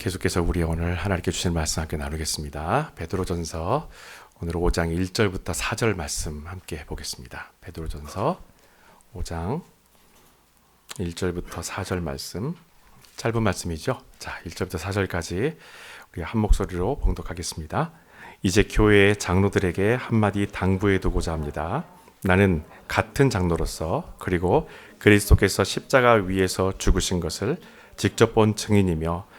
계속해서 우리 오늘 하나님께 주신 말씀 함께 나누겠습니다. 베드로전서 오늘 5장 1절부터 4절 말씀 함께 해보겠습니다. 베드로전서 5장 1절부터 4절 말씀, 짧은 말씀이죠. 자, 1절부터 4절까지 우리 한 목소리로 봉독하겠습니다. 이제 교회의 장로들에게 한마디 당부해두고자 합니다. 나는 같은 장로로서 그리고 그리스도께서 십자가 위에서 죽으신 것을 직접 본 증인이며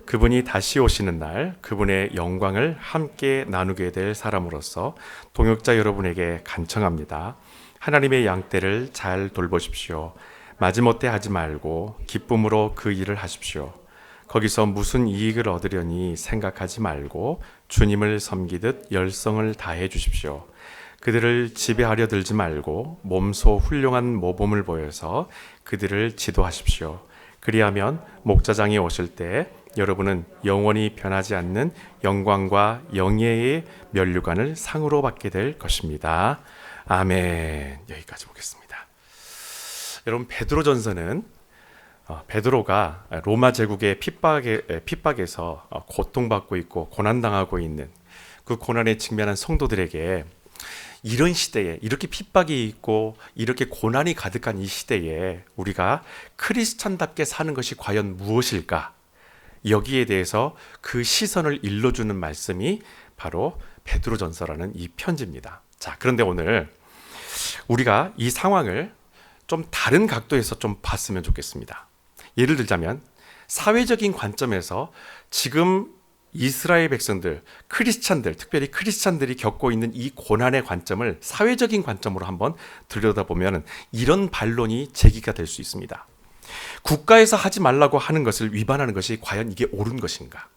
그분이 다시 오시는 날 그분의 영광을 함께 나누게 될 사람으로서 동역자 여러분에게 간청합니다. 하나님의 양떼를 잘 돌보십시오. 마지못해 하지 말고 기쁨으로 그 일을 하십시오. 거기서 무슨 이익을 얻으려니 생각하지 말고 주님을 섬기듯 열성을 다해 주십시오. 그들을 지배하려 들지 말고 몸소 훌륭한 모범을 보여서 그들을 지도하십시오. 그리하면 목자장이 오실 때 여러분은 영원히 변하지 않는 영광과 영예의 면류관을 상으로 받게 될 것입니다. 아멘. 여기까지 보겠습니다. 여러분, 베드로전서는 베드로가 로마 제국의 핍박에서 고통받고 있고 고난당하고 있는 그 고난에 직면한 성도들에게 이런 시대에 이렇게 핍박이 있고 이렇게 고난이 가득한 이 시대에 우리가 크리스찬답게 사는 것이 과연 무엇일까? 여기에 대해서 그 시선을 일러주는 말씀이 바로 베드로전서라는 이 편지입니다. 자, 그런데 오늘 우리가 이 상황을 좀 다른 각도에서 좀 봤으면 좋겠습니다. 예를 들자면 사회적인 관점에서 지금 이스라엘 백성들, 크리스찬들, 특별히 크리스찬들이 겪고 있는 이 고난의 관점을 사회적인 관점으로 한번 들여다보면 이런 반론이 제기가 될 수 있습니다. 국가에서 하지 말라고 하는 것을 위반하는 것이 과연 이게 옳은 것인가?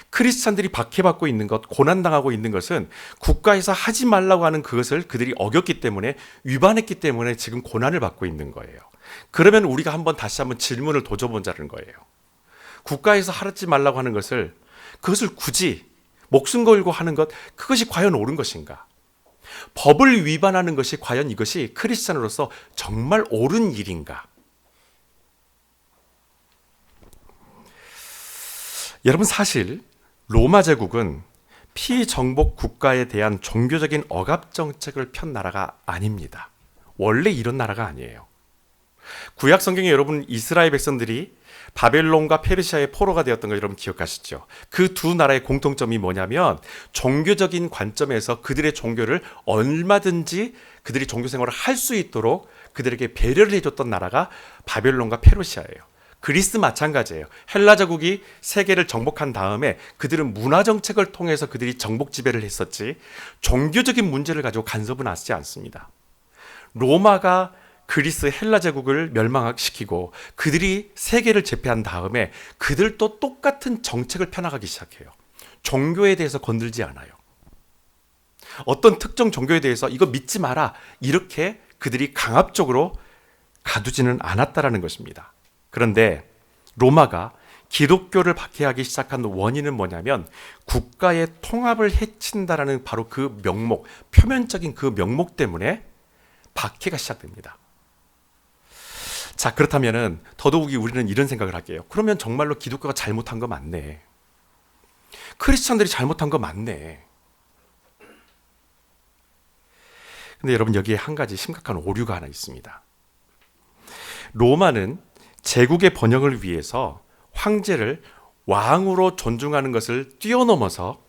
크리스찬들이 박해받고 있는 것, 고난당하고 있는 것은 국가에서 하지 말라고 하는 그것을 그들이 어겼기 때문에, 위반했기 때문에 지금 고난을 받고 있는 거예요. 그러면 우리가 다시 한번 질문을 던져보자는 거예요. 국가에서 하지 말라고 하는 것을, 그것을 굳이 목숨 걸고 하는 것, 그것이 과연 옳은 것인가? 법을 위반하는 것이 과연 이것이 크리스찬으로서 정말 옳은 일인가? 여러분, 사실 로마 제국은 피정복 국가에 대한 종교적인 억압 정책을 편 나라가 아닙니다. 원래 이런 나라가 아니에요. 구약 성경에 여러분 이스라엘 백성들이 바벨론과 페르시아의 포로가 되었던 거 여러분 기억하시죠? 그 두 나라의 공통점이 뭐냐면 종교적인 관점에서 그들의 종교를 얼마든지 그들이 종교 생활을 할 수 있도록 그들에게 배려를 해줬던 나라가 바벨론과 페르시아예요. 그리스 마찬가지예요. 헬라 제국이 세계를 정복한 다음에 그들은 문화 정책을 통해서 그들이 정복 지배를 했었지 종교적인 문제를 가지고 간섭은 하지 않습니다. 로마가 그리스 헬라 제국을 멸망시키고 그들이 세계를 제패한 다음에 그들도 똑같은 정책을 펴나가기 시작해요. 종교에 대해서 건들지 않아요. 어떤 특정 종교에 대해서 이거 믿지 마라 이렇게 그들이 강압적으로 가두지는 않았다라는 것입니다. 그런데 로마가 기독교를 박해하기 시작한 원인은 뭐냐면 국가의 통합을 해친다라는 바로 그 명목, 표면적인 그 명목 때문에 박해가 시작됩니다. 자, 그렇다면은 더더욱이 우리는 이런 생각을 할게요. 그러면 정말로 기독교가 잘못한 거 맞네. 크리스찬들이 잘못한 거 맞네. 근데 여러분, 여기에 한 가지 심각한 오류가 하나 있습니다. 로마는 제국의 번영을 위해서 황제를 왕으로 존중하는 것을 뛰어넘어서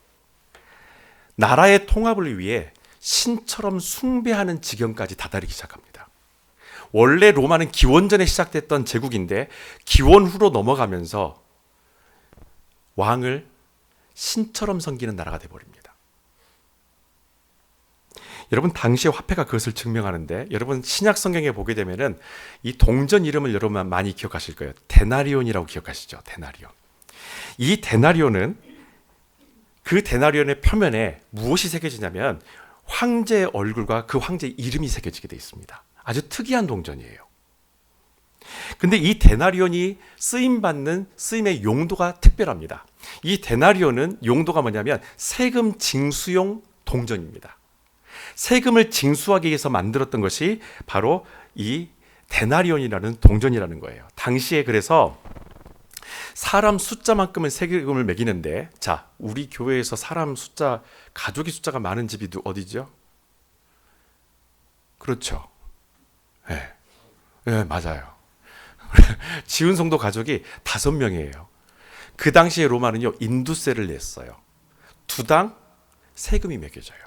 나라의 통합을 위해 신처럼 숭배하는 지경까지 다다르기 시작합니다. 원래 로마는 기원전에 시작됐던 제국인데 기원 후로 넘어가면서 왕을 신처럼 섬기는 나라가 되어버립니다. 여러분, 당시의 화폐가 그것을 증명하는데 여러분 신약 성경에 보게 되면은 이 동전 이름을 여러분 많이 기억하실 거예요. 데나리온이라고 기억하시죠? 데나리온. 이 데나리온은 그 데나리온의 표면에 무엇이 새겨지냐면 황제의 얼굴과 그 황제의 이름이 새겨지게 되어 있습니다. 아주 특이한 동전이에요. 근데 이 데나리온이 쓰임의 용도가 특별합니다. 이 데나리온은 용도가 뭐냐면 세금 징수용 동전입니다. 세금을 징수하기 위해서 만들었던 것이 바로 이 데나리온이라는 동전이라는 거예요. 당시에 그래서 사람 숫자만큼은 세금을 매기는데, 자, 우리 교회에서 사람 숫자, 가족의 숫자가 많은 집이 어디죠? 그렇죠. 예, 네, 맞아요. 지은 성도 가족이 5명이에요. 그 당시에 로마는요, 인두세를 냈어요. 두당 세금이 매겨져요.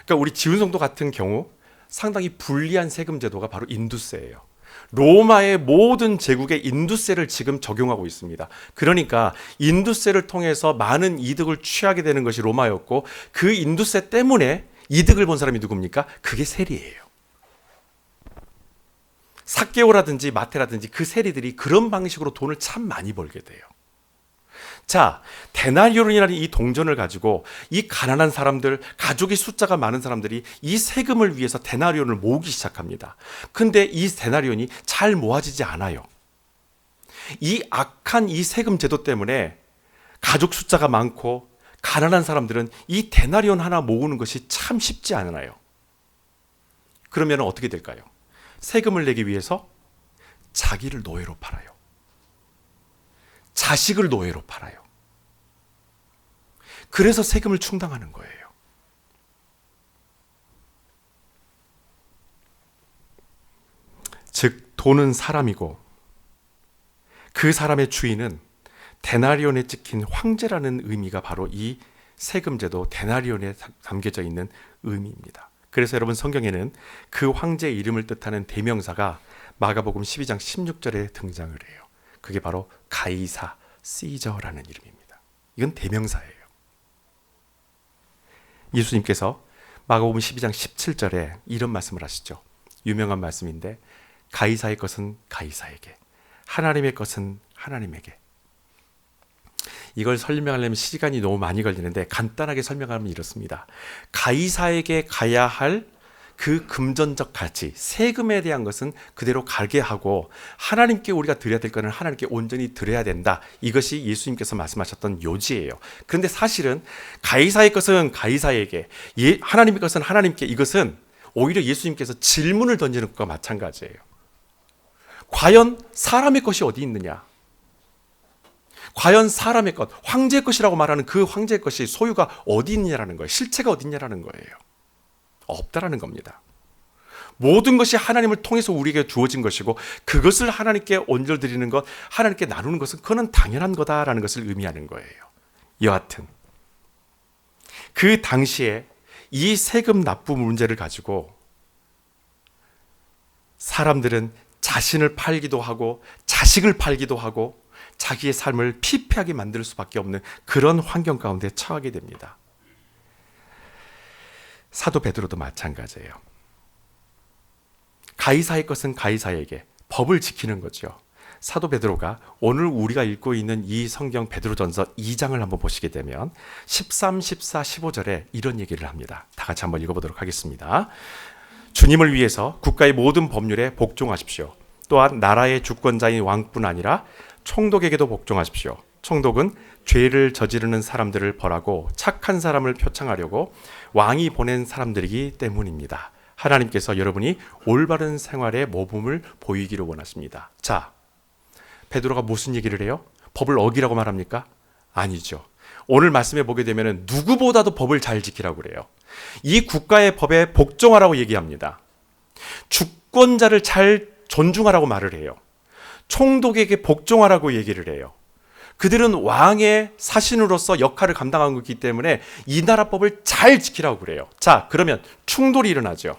그러니까 우리 지은 성도 같은 경우 상당히 불리한 세금 제도가 바로 인두세예요. 로마의 모든 제국에 인두세를 지금 적용하고 있습니다. 그러니까 인두세를 통해서 많은 이득을 취하게 되는 것이 로마였고, 그 인두세 때문에 이득을 본 사람이 누굽니까? 그게 세리예요. 삭개오라든지 마테라든지 그 세리들이 그런 방식으로 돈을 참 많이 벌게 돼요. 자, 데나리온이라는 이 동전을 가지고 이 가난한 사람들, 가족의 숫자가 많은 사람들이 이 세금을 위해서 데나리온을 모으기 시작합니다. 근데 이 데나리온이 잘 모아지지 않아요. 이 악한 이 세금 제도 때문에 가족 숫자가 많고 가난한 사람들은 이 데나리온 하나 모으는 것이 참 쉽지 않아요. 그러면 어떻게 될까요? 세금을 내기 위해서 자기를 노예로 팔아요. 자식을 노예로 팔아요. 그래서 세금을 충당하는 거예요. 즉, 돈은 사람이고 그 사람의 주인은 데나리온에 찍힌 황제라는 의미가 바로 이 세금제도 데나리온에 담겨져 있는 의미입니다. 그래서 여러분, 성경에는 그 황제의 이름을 뜻하는 대명사가 마가복음 12장 16절에 등장을 해요. 그게 바로 가이사 시저라는 이름입니다. 이건 대명사예요. 예수님께서 마가복음 12장 17절에 이런 말씀을 하시죠. 유명한 말씀인데, 가이사의 것은 가이사에게, 하나님의 것은 하나님에게. 이걸 설명하려면 시간이 너무 많이 걸리는데 간단하게 설명하면 이렇습니다. 가이사에게 가야 할 그 금전적 가치, 세금에 대한 것은 그대로 가게 하고, 하나님께 우리가 드려야 될 것은 하나님께 온전히 드려야 된다. 이것이 예수님께서 말씀하셨던 요지예요. 그런데 사실은 가이사의 것은 가이사에게, 하나님의 것은 하나님께, 이것은 오히려 예수님께서 질문을 던지는 것과 마찬가지예요. 과연 사람의 것이 어디 있느냐? 과연 사람의 것, 황제의 것이라고 말하는 그 황제의 것이 소유가 어디 있냐라는 거예요. 실체가 어디 있냐라는 거예요. 없다라는 겁니다. 모든 것이 하나님을 통해서 우리에게 주어진 것이고, 그것을 하나님께 온전드리는 것, 하나님께 나누는 것은 그건 당연한 거다라는 것을 의미하는 거예요. 여하튼 그 당시에 이 세금 납부 문제를 가지고 사람들은 자신을 팔기도 하고 자식을 팔기도 하고 자기의 삶을 피폐하게 만들 수밖에 없는 그런 환경 가운데 처하게 됩니다. 사도 베드로도 마찬가지예요. 가이사의 것은 가이사에게, 법을 지키는 거죠. 사도 베드로가 오늘 우리가 읽고 있는 이 성경 베드로전서 2장을 한번 보시게 되면 13, 14, 15절에 이런 얘기를 합니다. 다 같이 한번 읽어보도록 하겠습니다. 주님을 위해서 국가의 모든 법률에 복종하십시오. 또한 나라의 주권자인 왕뿐 아니라 총독에게도 복종하십시오. 총독은 죄를 저지르는 사람들을 벌하고 착한 사람을 표창하려고 왕이 보낸 사람들이기 때문입니다. 하나님께서 여러분이 올바른 생활의 모범을 보이기를 원하십니다. 자, 베드로가 무슨 얘기를 해요? 법을 어기라고 말합니까? 아니죠. 오늘 말씀해 보게 되면 누구보다도 법을 잘 지키라고 그래요. 이 국가의 법에 복종하라고 얘기합니다. 주권자를 잘 존중하라고 말을 해요. 총독에게 복종하라고 얘기를 해요. 그들은 왕의 사신으로서 역할을 감당한 거기 때문에 이 나라 법을 잘 지키라고 그래요. 자, 그러면 충돌이 일어나죠.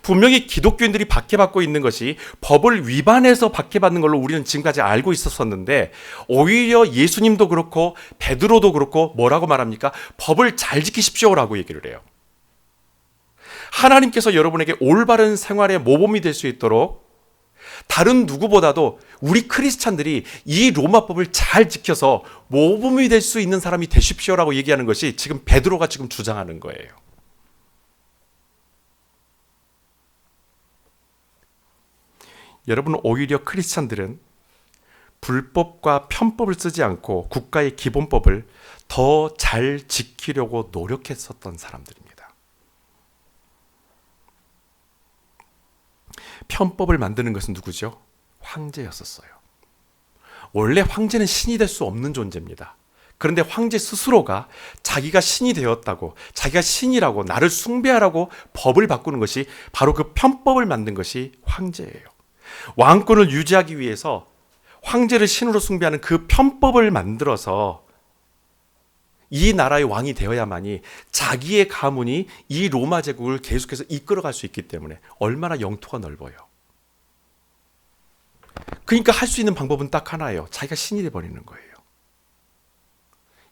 분명히 기독교인들이 박해받고 있는 것이 법을 위반해서 박해받는 걸로 우리는 지금까지 알고 있었었는데, 오히려 예수님도 그렇고 베드로도 그렇고 뭐라고 말합니까? 법을 잘 지키십시오라고 얘기를 해요. 하나님께서 여러분에게 올바른 생활의 모범이 될 수 있도록 다른 누구보다도 우리 크리스찬들이 이 로마법을 잘 지켜서 모범이 될 수 있는 사람이 되십시오라고 얘기하는 것이 지금 베드로가 지금 주장하는 거예요. 여러분, 오히려 크리스찬들은 불법과 편법을 쓰지 않고 국가의 기본법을 더 잘 지키려고 노력했었던 사람들입니다. 편법을 만드는 것은 누구죠? 황제였었어요. 원래 황제는 신이 될 수 없는 존재입니다. 그런데 황제 스스로가 자기가 신이 되었다고, 자기가 신이라고, 나를 숭배하라고 법을 바꾸는 것이 바로 그 편법을 만든 것이 황제예요. 왕권을 유지하기 위해서 황제를 신으로 숭배하는 그 편법을 만들어서 이 나라의 왕이 되어야만이 자기의 가문이 이 로마 제국을 계속해서 이끌어갈 수 있기 때문에 얼마나 영토가 넓어요. 그러니까 할 수 있는 방법은 딱 하나예요. 자기가 신이 돼버리는 거예요.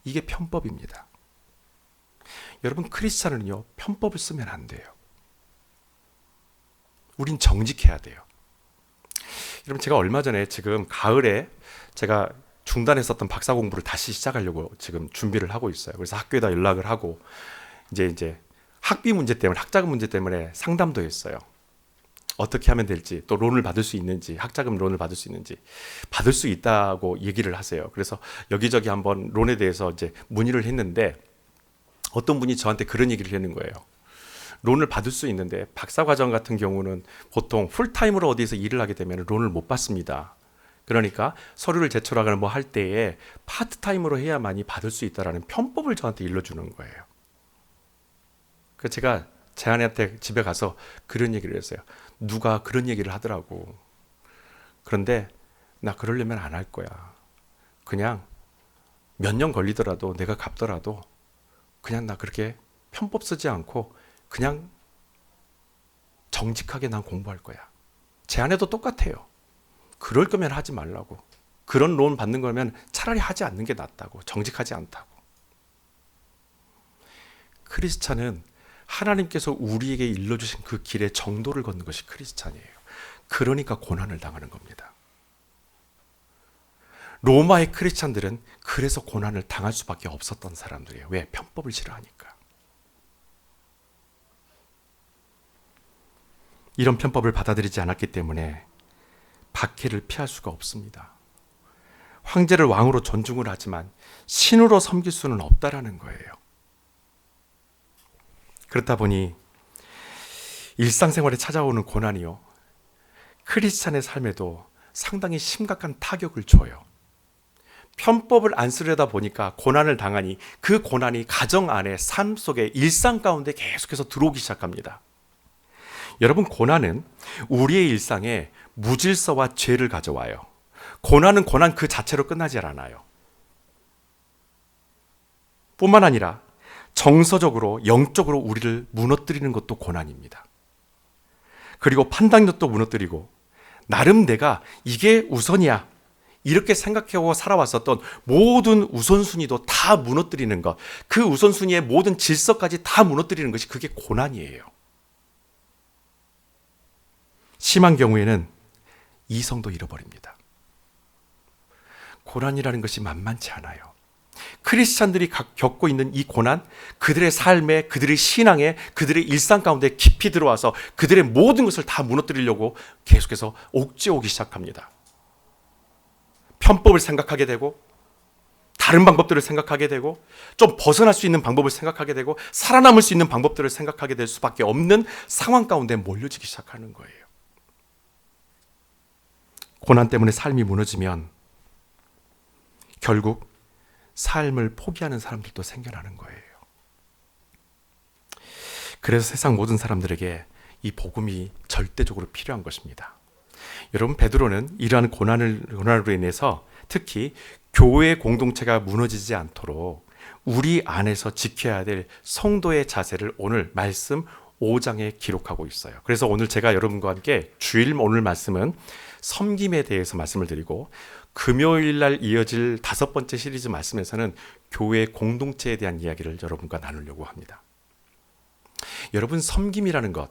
이게 편법입니다. 여러분, 크리스찬은요, 편법을 쓰면 안 돼요. 우린 정직해야 돼요. 여러분, 제가 얼마 전에 지금 가을에 제가 중단했었던 박사 공부를 다시 시작하려고 지금 준비를 하고 있어요. 그래서 학교에다 연락을 하고 이제 학비 문제 때문에, 학자금 문제 때문에 상담도 했어요. 어떻게 하면 될지, 또 론을 받을 수 있는지, 학자금 론을 받을 수 있는지, 받을 수 있다고 얘기를 하세요. 그래서 여기저기 한번 론에 대해서 이제 문의를 했는데 어떤 분이 저한테 그런 얘기를 하는 거예요. 론을 받을 수 있는데 박사과정 같은 경우는 보통 풀타임으로 어디에서 일을 하게 되면 론을 못 받습니다. 그러니까 서류를 제출하거나 뭐 할 때에 파트타임으로 해야만이 받을 수 있다라는 편법을 저한테 일러주는 거예요. 그래서 제가 제 아내한테 집에 가서 그런 얘기를 했어요. 누가 그런 얘기를 하더라고. 그런데 나 그러려면 안 할 거야. 그냥 몇 년 걸리더라도 내가 갚더라도 그냥 나 그렇게 편법 쓰지 않고 그냥 정직하게 난 공부할 거야. 제 아내도 똑같아요. 그럴 거면 하지 말라고. 그런 론 받는 거면 차라리 하지 않는 게 낫다고. 정직하지 않다고. 크리스찬은 하나님께서 우리에게 일러주신 그 길의 정도를 걷는 것이 크리스찬이에요. 그러니까 고난을 당하는 겁니다. 로마의 크리스찬들은 그래서 고난을 당할 수밖에 없었던 사람들이에요. 왜? 편법을 싫어하니까. 이런 편법을 받아들이지 않았기 때문에 박해를 피할 수가 없습니다. 황제를 왕으로 존중을 하지만 신으로 섬길 수는 없다라는 거예요. 그렇다 보니 일상생활에 찾아오는 고난이요, 크리스찬의 삶에도 상당히 심각한 타격을 줘요. 편법을 안 쓰려다 보니까 고난을 당하니 그 고난이 가정 안에, 삶 속에, 일상 가운데 계속해서 들어오기 시작합니다. 여러분, 고난은 우리의 일상에 무질서와 죄를 가져와요. 고난은 고난 그 자체로 끝나지 않아요. 뿐만 아니라 정서적으로, 영적으로 우리를 무너뜨리는 것도 고난입니다. 그리고 판단력도 무너뜨리고, 나름 내가 이게 우선이야 이렇게 생각하고 살아왔었던 모든 우선순위도 다 무너뜨리는 것, 그 우선순위의 모든 질서까지 다 무너뜨리는 것이 그게 고난이에요. 심한 경우에는 이성도 잃어버립니다. 고난이라는 것이 만만치 않아요. 크리스찬들이 겪고 있는 이 고난, 그들의 삶에, 그들의 신앙에, 그들의 일상 가운데 깊이 들어와서 그들의 모든 것을 다 무너뜨리려고 계속해서 옥죄오기 시작합니다. 편법을 생각하게 되고, 다른 방법들을 생각하게 되고, 좀 벗어날 수 있는 방법을 생각하게 되고, 살아남을 수 있는 방법들을 생각하게 될 수밖에 없는 상황 가운데 몰려지기 시작하는 거예요. 고난 때문에 삶이 무너지면 결국 삶을 포기하는 사람들도 생겨나는 거예요. 그래서 세상 모든 사람들에게 이 복음이 절대적으로 필요한 것입니다. 여러분, 베드로는 이러한 고난으로 인해서 특히 교회 공동체가 무너지지 않도록 우리 안에서 지켜야 될 성도의 자세를 오늘 말씀 5장에 기록하고 있어요. 그래서 오늘 제가 여러분과 함께 주일 오늘 말씀은 섬김에 대해서 말씀을 드리고, 금요일 날 이어질 5번째 시리즈 말씀에서는 교회 공동체에 대한 이야기를 여러분과 나누려고 합니다. 여러분, 섬김이라는 것,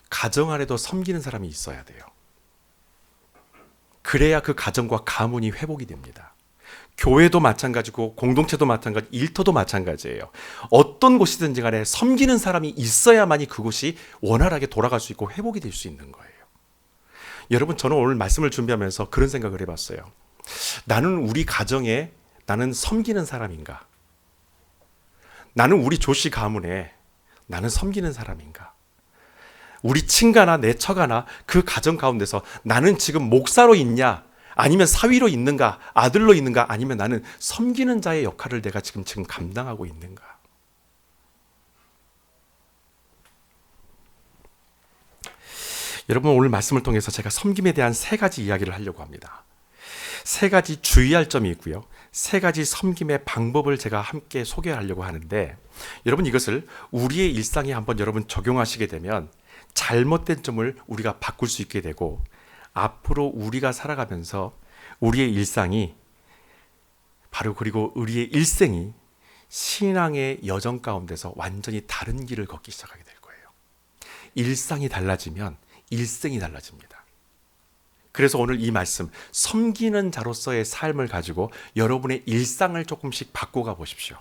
가정 안에도 섬기는 사람이 있어야 돼요. 그래야 그 가정과 가문이 회복이 됩니다. 교회도 마찬가지고 공동체도 마찬가지, 일터도 마찬가지예요. 어떤 곳이든지 간에 섬기는 사람이 있어야만이 그곳이 원활하게 돌아갈 수 있고 회복이 될 수 있는 거예요. 여러분, 저는 오늘 말씀을 준비하면서 그런 생각을 해봤어요. 나는 우리 가정에 나는 섬기는 사람인가? 나는 우리 조씨 가문에 나는 섬기는 사람인가? 우리 친가나 내 처가나 그 가정 가운데서 나는 지금 목사로 있냐? 아니면 사위로 있는가? 아들로 있는가? 아니면 나는 섬기는 자의 역할을 내가 지금 감당하고 있는가? 여러분, 오늘 말씀을 통해서 제가 섬김에 대한 세 가지 이야기를 하려고 합니다. 세 가지 주의할 점이 있고요. 세 가지 섬김의 방법을 제가 함께 소개하려고 하는데, 여러분 이것을 우리의 일상에 한번 여러분 적용하시게 되면 잘못된 점을 우리가 바꿀 수 있게 되고, 앞으로 우리가 살아가면서 우리의 일상이 바로 그리고 우리의 일생이 신앙의 여정 가운데서 완전히 다른 길을 걷기 시작하게 될 거예요. 일상이 달라지면 일생이 달라집니다. 그래서 오늘 이 말씀, 섬기는 자로서의 삶을 가지고 여러분의 일상을 조금씩 바꿔가 보십시오.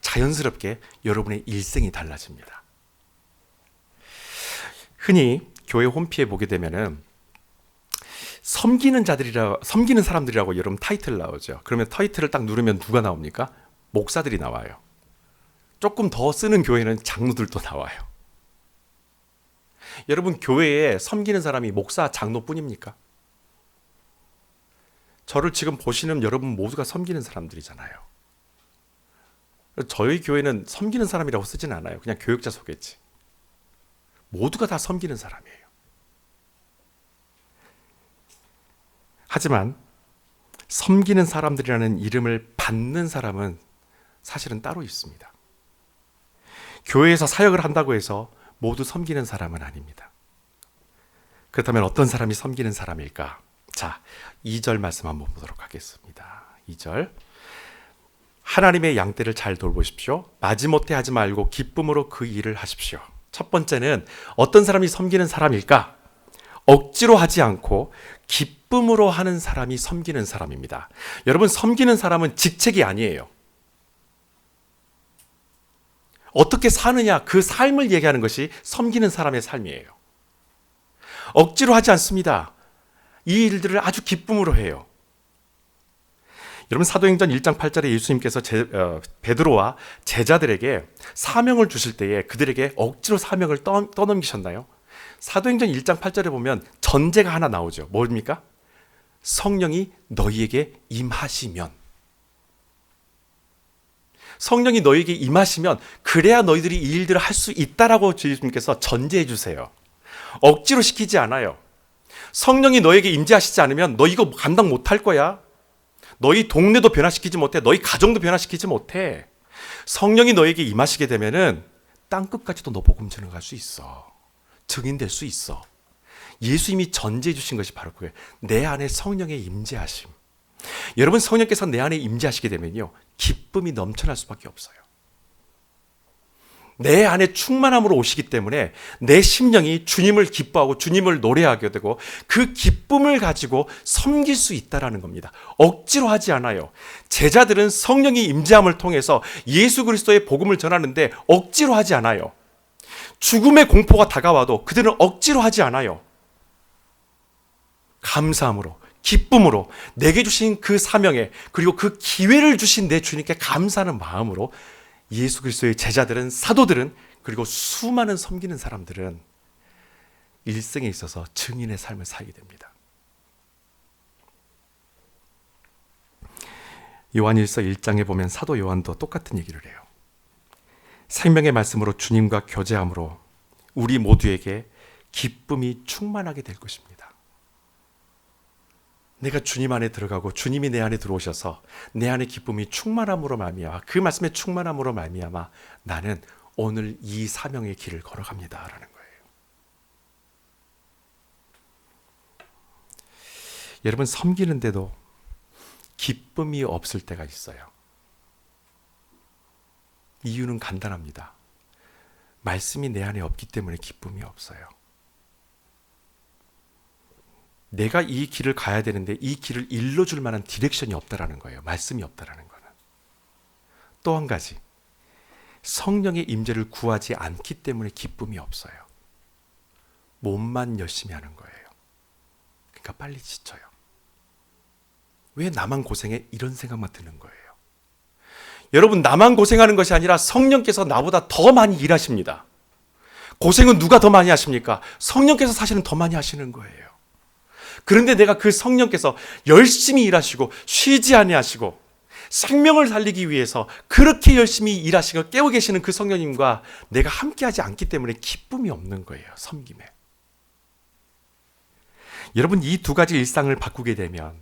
자연스럽게 여러분의 일생이 달라집니다. 흔히 교회 홈피에 보게 되면은 섬기는 사람들이라고 여러분 타이틀 나오죠. 그러면 타이틀을 딱 누르면 누가 나옵니까? 목사들이 나와요. 조금 더 쓰는 교회는 장로들도 나와요. 여러분, 교회에 섬기는 사람이 목사, 장로뿐입니까? 저를 지금 보시는 여러분 모두가 섬기는 사람들이잖아요. 저희 교회는 섬기는 사람이라고 쓰진 않아요. 그냥 교역자 소개지. 모두가 다 섬기는 사람이에요. 하지만 섬기는 사람들이라는 이름을 받는 사람은 사실은 따로 있습니다. 교회에서 사역을 한다고 해서 모두 섬기는 사람은 아닙니다. 그렇다면 어떤 사람이 섬기는 사람일까? 자, 2절 말씀 한번 보도록 하겠습니다. 2절. 하나님의 양떼를 잘 돌보십시오. 마지못해 하지 말고 기쁨으로 그 일을 하십시오. 첫 번째는 어떤 사람이 섬기는 사람일까? 억지로 하지 않고 기쁨으로 하는 사람이 섬기는 사람입니다. 여러분, 섬기는 사람은 직책이 아니에요. 어떻게 사느냐, 그 삶을 얘기하는 것이 섬기는 사람의 삶이에요. 억지로 하지 않습니다. 이 일들을 아주 기쁨으로 해요. 여러분, 사도행전 1장 8절에 예수님께서 베드로와 제자들에게 사명을 주실 때에 그들에게 억지로 사명을 떠넘기셨나요? 사도행전 1장 8절에 보면 전제가 하나 나오죠. 뭡니까? 성령이 너희에게 임하시면. 성령이 너희에게 임하시면 그래야 너희들이 이 일들을 할 수 있다라고 주님께서 전제해 주세요. 억지로 시키지 않아요. 성령이 너에게 임재하시지 않으면 너 이거 감당 못할 거야. 너희 동네도 변화시키지 못해. 너희 가정도 변화시키지 못해. 성령이 너에게 임하시게 되면은 땅끝까지도 너 복음 전할 수 있어. 증인될 수 있어. 예수님이 전제해 주신 것이 바로 그거예요. 내 안에 성령의 임재하심. 여러분, 성령께서 내 안에 임재하시게 되면요, 기쁨이 넘쳐날 수밖에 없어요. 내 안에 충만함으로 오시기 때문에 내 심령이 주님을 기뻐하고 주님을 노래하게 되고 그 기쁨을 가지고 섬길 수 있다라는 겁니다. 억지로 하지 않아요. 제자들은 성령이 임재함을 통해서 예수 그리스도의 복음을 전하는데 억지로 하지 않아요. 죽음의 공포가 다가와도 그들은 억지로 하지 않아요. 감사함으로, 기쁨으로, 내게 주신 그 사명에, 그리고 그 기회를 주신 내 주님께 감사하는 마음으로 예수 그리스도의 제자들은, 사도들은, 그리고 수많은 섬기는 사람들은 일생에 있어서 증인의 삶을 살게 됩니다. 요한일서 1장에 보면 사도 요한도 똑같은 얘기를 해요. 생명의 말씀으로 주님과 교제함으로 우리 모두에게 기쁨이 충만하게 될 것입니다. 내가 주님 안에 들어가고 주님이 내 안에 들어오셔서 내 안에 기쁨이 충만함으로 말미암아, 그 말씀의 충만함으로 말미암아 나는 오늘 이 사명의 길을 걸어갑니다라는 거예요. 여러분, 섬기는데도 기쁨이 없을 때가 있어요. 이유는 간단합니다. 말씀이 내 안에 없기 때문에 기쁨이 없어요. 내가 이 길을 가야 되는데 이 길을 일러줄 만한 디렉션이 없다라는 거예요. 말씀이 없다라는 거는. 또 한 가지, 성령의 임재를 구하지 않기 때문에 기쁨이 없어요. 몸만 열심히 하는 거예요. 그러니까 빨리 지쳐요. 왜 나만 고생해? 이런 생각만 드는 거예요. 여러분, 나만 고생하는 것이 아니라 성령께서 나보다 더 많이 일하십니다. 고생은 누가 더 많이 하십니까? 성령께서 사실은 더 많이 하시는 거예요. 그런데 내가 그 성령께서 열심히 일하시고 쉬지 아니하시고 생명을 살리기 위해서 그렇게 열심히 일하시고 깨워 계시는 그 성령님과 내가 함께하지 않기 때문에 기쁨이 없는 거예요. 섬김에. 여러분, 이 두 가지 일상을 바꾸게 되면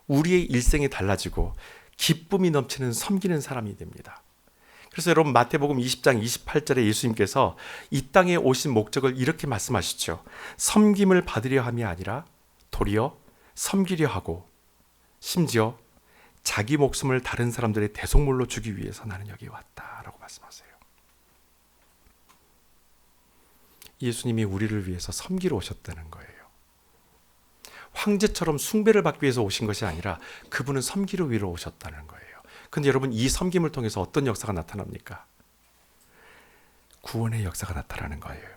우리의 일생이 달라지고 기쁨이 넘치는 섬기는 사람이 됩니다. 그래서 여러분, 마태복음 20장 28절에 예수님께서 이 땅에 오신 목적을 이렇게 말씀하시죠. 섬김을 받으려 함이 아니라 도리어 섬기려 하고 심지어 자기 목숨을 다른 사람들의 대속물로 주기 위해서 나는 여기 왔다라고 말씀하세요. 예수님이 우리를 위해서 섬기러 오셨다는 거예요. 황제처럼 숭배를 받기 위해서 오신 것이 아니라 그분은 섬기러 위로 오셨다는 거예요. 근데 여러분, 이 섬김을 통해서 어떤 역사가 나타납니까? 구원의 역사가 나타나는 거예요.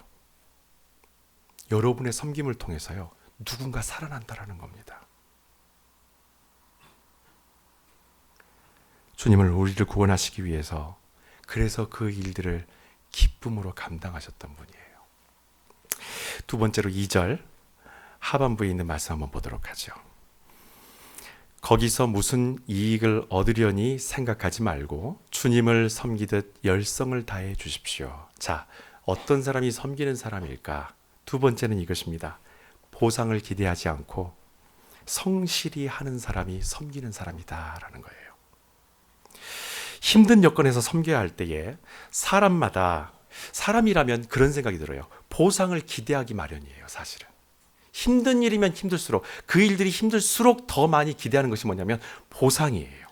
여러분의 섬김을 통해서요, 누군가 살아난다라는 겁니다. 주님은 우리를 구원하시기 위해서 그래서 그 일들을 기쁨으로 감당하셨던 분이에요. 두 번째로 2절 하반부에 있는 말씀 한번 보도록 하죠. 거기서 무슨 이익을 얻으려니 생각하지 말고 주님을 섬기듯 열성을 다해 주십시오. 자, 어떤 사람이 섬기는 사람일까? 두 번째는 이것입니다. 보상을 기대하지 않고 성실히 하는 사람이 섬기는 사람이다라는 거예요. 힘든 여건에서 섬겨야 할 때에 사람이라면 그런 생각이 들어요. 보상을 기대하기 마련이에요, 사실은. 힘든 일이면 힘들수록, 그 일들이 힘들수록 더 많이 기대하는 것이 뭐냐면 보상이에요.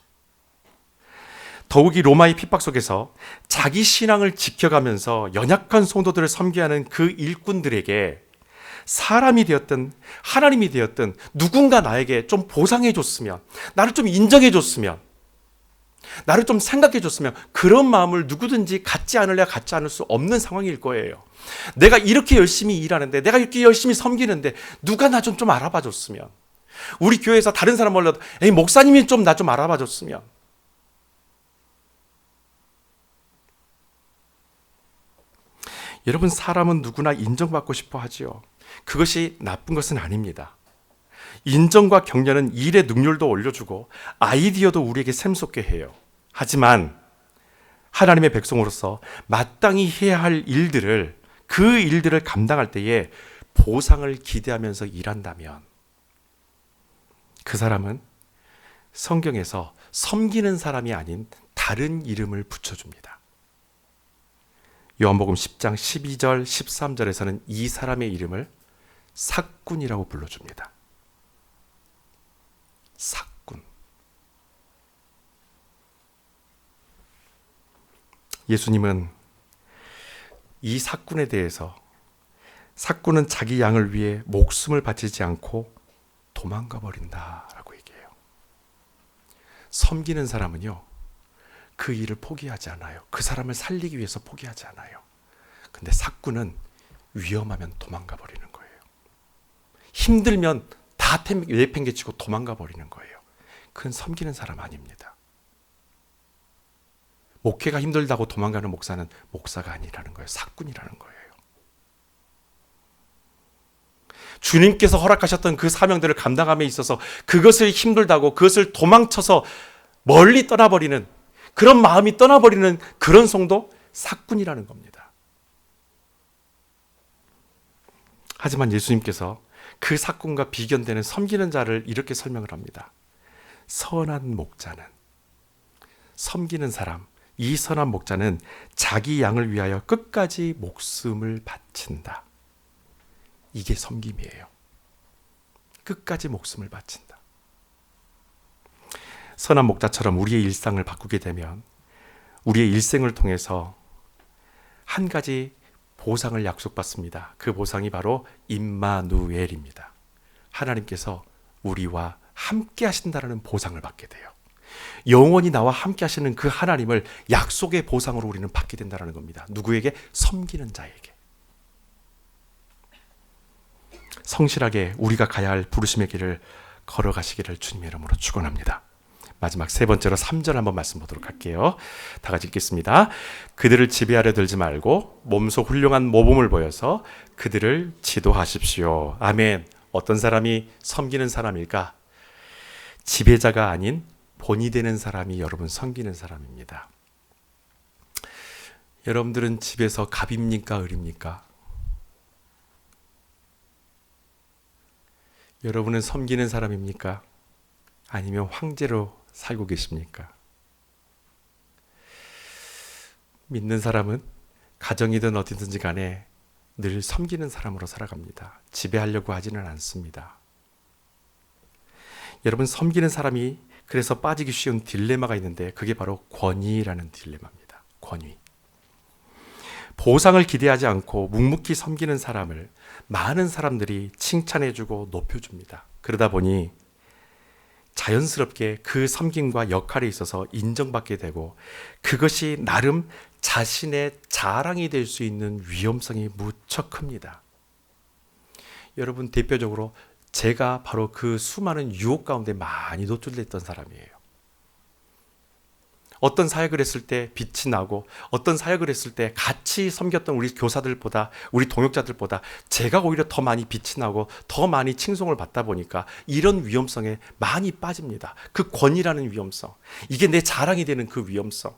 더욱이 로마의 핍박 속에서 자기 신앙을 지켜가면서 연약한 성도들을 섬겨야 하는 그 일꾼들에게 사람이 되었든 하나님이 되었든 누군가 나에게 좀 보상해 줬으면, 나를 좀 인정해 줬으면, 나를 좀 생각해 줬으면, 그런 마음을 누구든지 갖지 않을래야 갖지 않을 수 없는 상황일 거예요. 내가 이렇게 열심히 일하는데, 내가 이렇게 열심히 섬기는데 누가 나 좀 알아봐 줬으면, 우리 교회에서 다른 사람 몰라도 에이, 목사님이 좀 나 좀 알아봐 줬으면. 여러분, 사람은 누구나 인정받고 싶어 하지요. 그것이 나쁜 것은 아닙니다. 인정과 격려는 일의 능률도 올려주고 아이디어도 우리에게 샘솟게 해요. 하지만 하나님의 백성으로서 마땅히 해야 할 일들을, 그 일들을 감당할 때에 보상을 기대하면서 일한다면 그 사람은 성경에서 섬기는 사람이 아닌 다른 이름을 붙여줍니다. 요한복음 10장 12절 13절에서는 이 사람의 이름을 삭군이라고 불러줍니다. 삭군. 예수님은 이 삭군에 대해서, 삭군은 자기 양을 위해 목숨을 바치지 않고 도망가 버린다라고 얘기해요. 섬기는 사람은요, 그 일을 포기하지 않아요. 그 사람을 살리기 위해서 포기하지 않아요. 근데 삭군은 위험하면 도망가 버리는 거예요. 힘들면 다 내팽개치고 도망가 버리는 거예요. 그건 섬기는 사람 아닙니다. 목회가 힘들다고 도망가는 목사는 목사가 아니라는 거예요. 삭군이라는 거예요. 주님께서 허락하셨던 그 사명들을 감당함에 있어서 그것을 힘들다고, 그것을 도망쳐서 멀리 떠나버리는, 그런 마음이 떠나버리는 그런 성도, 삭군이라는 겁니다. 하지만 예수님께서 그 삭군과 비견되는 섬기는 자를 이렇게 설명을 합니다. 선한 목자는, 섬기는 사람, 이 선한 목자는 자기 양을 위하여 끝까지 목숨을 바친다. 이게 섬김이에요. 끝까지 목숨을 바친다. 선한 목자처럼 우리의 일상을 바꾸게 되면 우리의 일생을 통해서 한 가지 보상을 약속받습니다. 그 보상이 바로 임마누엘입니다. 하나님께서 우리와 함께 하신다는 보상을 받게 돼요. 영원히 나와 함께 하시는 그 하나님을 약속의 보상으로 우리는 받게 된다는 겁니다. 누구에게? 섬기는 자에게. 성실하게 우리가 가야 할 부르심의 길을 걸어가시기를 주님의 이름으로 축원합니다. 마지막 세 번째로 3절 한번 말씀 보도록 할게요. 다 같이 읽겠습니다. 그들을 지배하려 들지 말고 몸소 훌륭한 모범을 보여서 그들을 지도하십시오. 아멘. 어떤 사람이 섬기는 사람일까? 지배자가 아닌 본이 되는 사람이 여러분 섬기는 사람입니다. 여러분들은 집에서 갑입니까? 을입니까? 여러분은 섬기는 사람입니까? 아니면 황제로 살고 계십니까? 믿는 사람은 가정이든 어디든지 간에 늘 섬기는 사람으로 살아갑니다. 지배하려고 하지는 않습니다. 여러분, 섬기는 사람이 그래서 빠지기 쉬운 딜레마가 있는데 그게 바로 권위라는 딜레마입니다. 권위. 보상을 기대하지 않고 묵묵히 섬기는 사람을 많은 사람들이 칭찬해주고 높여줍니다. 그러다 보니 자연스럽게 그 섬김과 역할에 있어서 인정받게 되고 그것이 나름 자신의 자랑이 될 수 있는 위험성이 무척 큽니다. 여러분, 대표적으로 제가 바로 그 수많은 유혹 가운데 많이 노출됐던 사람이에요. 어떤 사역을 했을 때 빛이 나고 어떤 사역을 했을 때 같이 섬겼던 우리 교사들보다 우리 동역자들보다 제가 오히려 더 많이 빛이 나고 더 많이 칭송을 받다 보니까 이런 위험성에 많이 빠집니다. 그 권위라는 위험성, 이게 내 자랑이 되는 그 위험성,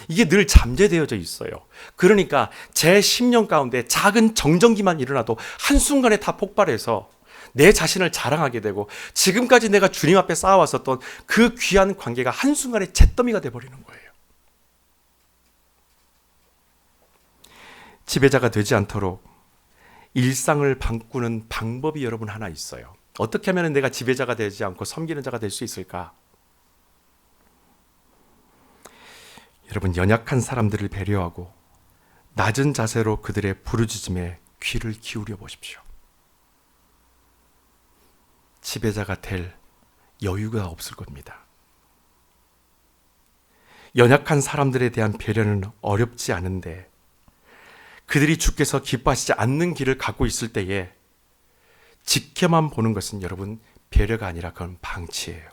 이게 늘 잠재되어져 있어요. 그러니까 제 심령 가운데 작은 정전기만 일어나도 한순간에 다 폭발해서 내 자신을 자랑하게 되고 지금까지 내가 주님 앞에 쌓아왔었던 그 귀한 관계가 한순간에 잿더미가 돼버리는 거예요. 지배자가 되지 않도록 일상을 바꾸는 방법이 여러분 하나 있어요. 어떻게 하면 내가 지배자가 되지 않고 섬기는 자가 될 수 있을까? 여러분, 연약한 사람들을 배려하고 낮은 자세로 그들의 부르짖음에 귀를 기울여 보십시오. 지배자가 될 여유가 없을 겁니다. 연약한 사람들에 대한 배려는 어렵지 않은데 그들이 주께서 기뻐하시지 않는 길을 갖고 있을 때에 지켜만 보는 것은 여러분 배려가 아니라 그건 방치예요.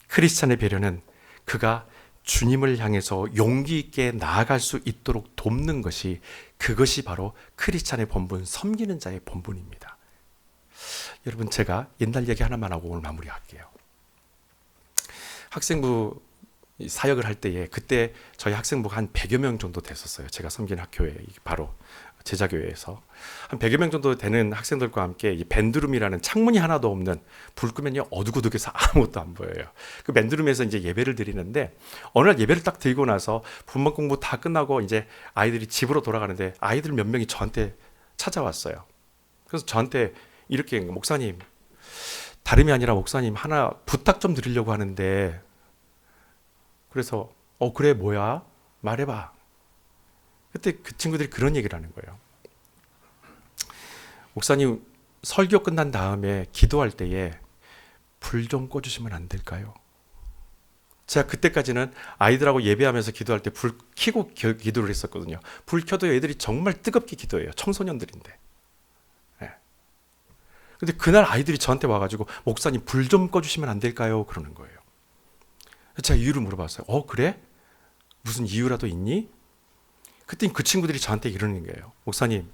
크리스찬의 배려는 그가 주님을 향해서 용기 있게 나아갈 수 있도록 돕는 것이, 그것이 바로 크리스찬의 본분, 섬기는 자의 본분입니다. 여러분, 제가 옛날 얘기 하나만 하고 오늘 마무리할게요. 학생부 사역을 할 때에 그때 저희 학생부가 한 100여 명 정도 됐었어요. 제가 섬긴 학교에, 바로 제자교회에서 한 100여 명 정도 되는 학생들과 함께 이 밴드룸이라는 창문이 하나도 없는, 불 끄면요 어두고둑해서 아무것도 안 보여요. 그 밴드룸에서 이제 예배를 드리는데 어느 날 예배를 딱 드리고 나서 분만 공부 다 끝나고 이제 아이들이 집으로 돌아가는데 아이들 몇 명이 저한테 찾아왔어요. 그래서 저한테 이렇게, 목사님, 다름이 아니라 목사님 하나 부탁 좀 드리려고 하는데, 그래서 그래, 뭐야? 말해봐. 그때 그 친구들이 그런 얘기를 하는 거예요. 목사님, 설교 끝난 다음에 기도할 때에 불 좀 꺼주시면 안 될까요? 제가 그때까지는 아이들하고 예배하면서 기도할 때 불 켜고 기도를 했었거든요. 불 켜도 애들이 정말 뜨겁게 기도해요. 청소년들인데. 근데 그날 아이들이 저한테 와가지고 목사님 불 좀 꺼주시면 안 될까요? 그러는 거예요. 제가 이유를 물어봤어요. 그래? 무슨 이유라도 있니? 그때 그 친구들이 저한테 이러는 거예요. 목사님,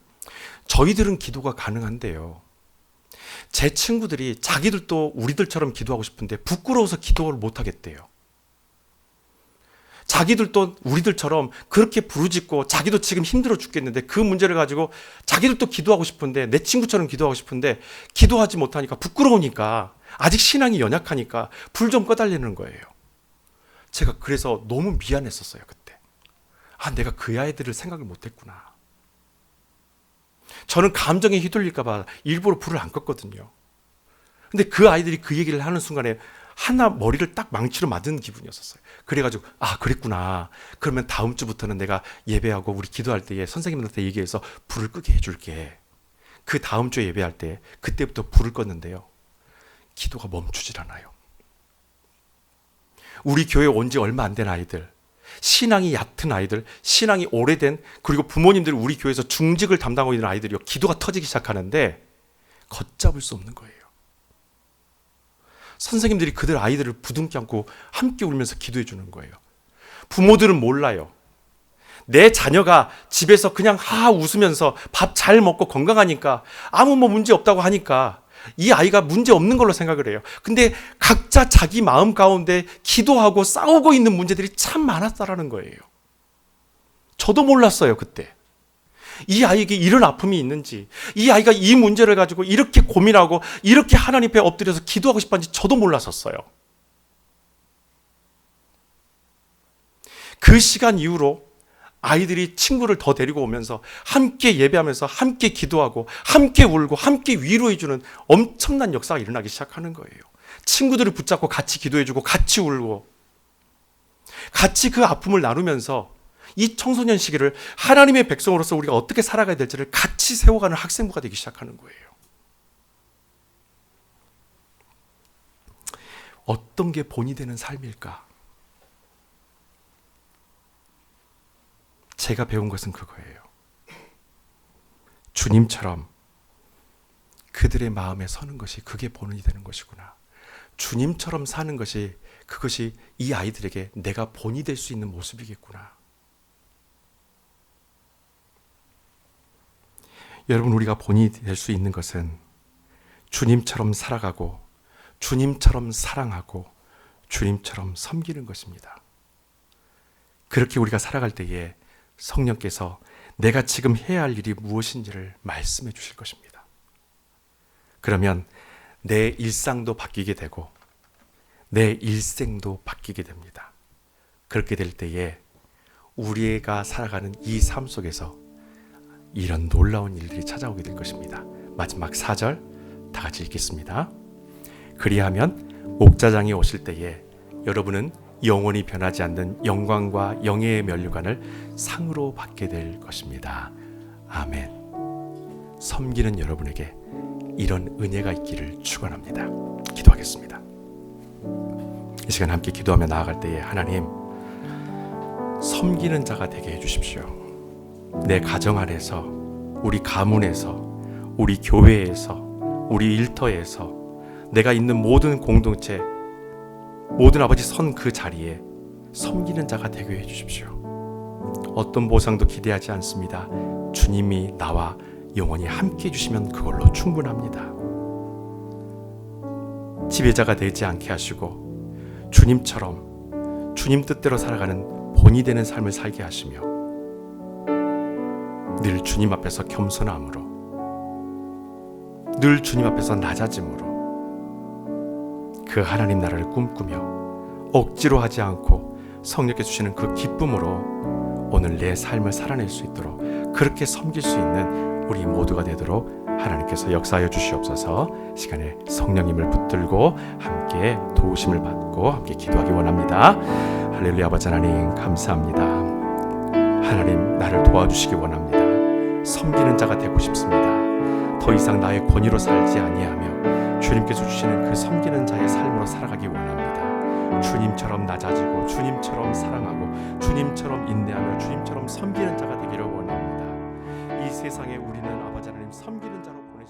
저희들은 기도가 가능한데요, 제 친구들이 자기들도 우리들처럼 기도하고 싶은데 부끄러워서 기도를 못 하겠대요. 자기들도 우리들처럼 그렇게 부르짖고 자기도 지금 힘들어 죽겠는데 그 문제를 가지고 자기들도 기도하고 싶은데, 내 친구처럼 기도하고 싶은데 기도하지 못하니까 부끄러우니까, 아직 신앙이 연약하니까 불 좀 꺼달라는 거예요. 제가 그래서 너무 미안했었어요. 그때 내가 그 아이들을 생각을 못했구나. 저는 감정에 휘둘릴까 봐 일부러 불을 안 껐거든요. 근데 그 아이들이 그 얘기를 하는 순간에 하나 머리를 딱 망치로 맞은 기분이었어요. 그래가지고 그랬구나. 그러면 다음 주부터는 내가 예배하고 우리 기도할 때에 선생님한테 얘기해서 불을 끄게 해줄게. 그 다음 주에 예배할 때 그때부터 불을 껐는데요, 기도가 멈추질 않아요. 우리 교회 온 지 얼마 안 된 아이들, 신앙이 얕은 아이들, 신앙이 오래된, 그리고 부모님들이 우리 교회에서 중직을 담당하고 있는 아이들이요, 기도가 터지기 시작하는데 걷잡을 수 없는 거예요. 선생님들이 그들 아이들을 부둥켜 안고 함께 울면서 기도해 주는 거예요. 부모들은 몰라요. 내 자녀가 집에서 그냥 웃으면서 밥 잘 먹고 건강하니까 아무 문제 없다고 하니까 이 아이가 문제 없는 걸로 생각을 해요. 근데 각자 자기 마음 가운데 기도하고 싸우고 있는 문제들이 참 많았다라는 거예요. 저도 몰랐어요, 그때. 이 아이에게 이런 아픔이 있는지, 이 아이가 이 문제를 가지고 이렇게 고민하고 이렇게 하나님 앞에 엎드려서 기도하고 싶었는지 저도 몰랐었어요. 그 시간 이후로 아이들이 친구를 더 데리고 오면서 함께 예배하면서 함께 기도하고 함께 울고 함께 위로해주는 엄청난 역사가 일어나기 시작하는 거예요. 친구들을 붙잡고 같이 기도해주고 같이 울고 같이 그 아픔을 나누면서 이 청소년 시기를 하나님의 백성으로서 우리가 어떻게 살아가야 될지를 같이 세워가는 학생부가 되기 시작하는 거예요. 어떤 게 본이 되는 삶일까? 제가 배운 것은 그거예요. 주님처럼 그들의 마음에 서는 것이 그게 본이 되는 것이구나. 주님처럼 사는 것이 그것이 이 아이들에게 내가 본이 될 수 있는 모습이겠구나. 여러분, 우리가 본이 될 수 있는 것은 주님처럼 살아가고 주님처럼 사랑하고 주님처럼 섬기는 것입니다. 그렇게 우리가 살아갈 때에 성령께서 내가 지금 해야 할 일이 무엇인지를 말씀해 주실 것입니다. 그러면 내 일상도 바뀌게 되고 내 일생도 바뀌게 됩니다. 그렇게 될 때에 우리가 살아가는 이 삶 속에서 이런 놀라운 일들이 찾아오게 될 것입니다. 마지막 4절 다 같이 읽겠습니다. 그리하면 목자장이 오실 때에 여러분은 영원히 변하지 않는 영광과 영예의 면류관을 상으로 받게 될 것입니다. 아멘. 섬기는 여러분에게 이런 은혜가 있기를 축원합니다. 기도하겠습니다. 이 시간 함께 기도하며 나아갈 때에 하나님, 섬기는 자가 되게 해주십시오. 내 가정 안에서, 우리 가문에서, 우리 교회에서, 우리 일터에서, 내가 있는 모든 공동체, 모든 아버지 선 그 자리에 섬기는 자가 되게 해주십시오. 어떤 보상도 기대하지 않습니다. 주님이 나와 영원히 함께 해주시면 그걸로 충분합니다. 지배자가 되지 않게 하시고 주님처럼 주님 뜻대로 살아가는 본이 되는 삶을 살게 하시며 늘 주님 앞에서 겸손함으로, 늘 주님 앞에서 낮아짐으로 그 하나님 나라를 꿈꾸며 억지로 하지 않고 성령께서 주시는 그 기쁨으로 오늘 내 삶을 살아낼 수 있도록, 그렇게 섬길 수 있는 우리 모두가 되도록 하나님께서 역사하여 주시옵소서. 시간에 성령님을 붙들고 함께 도우심을 받고 함께 기도하기 원합니다. 할렐루야. 아버지 하나님 감사합니다. 하나님, 나를 도와주시기 원합니다. 섬기는 자가 되고 싶습니다. 더 이상 나의 권위로 살지 아니하며 주님께서 주시는 그 섬기는 자의 삶으로 살아가기 원합니다. 주님처럼 낮아지고 주님처럼 사랑하고 주님처럼 인내하며 주님처럼 섬기는 자가 되기를 원합니다. 이 세상에 우리는 아버지 하나님 섬기는 자로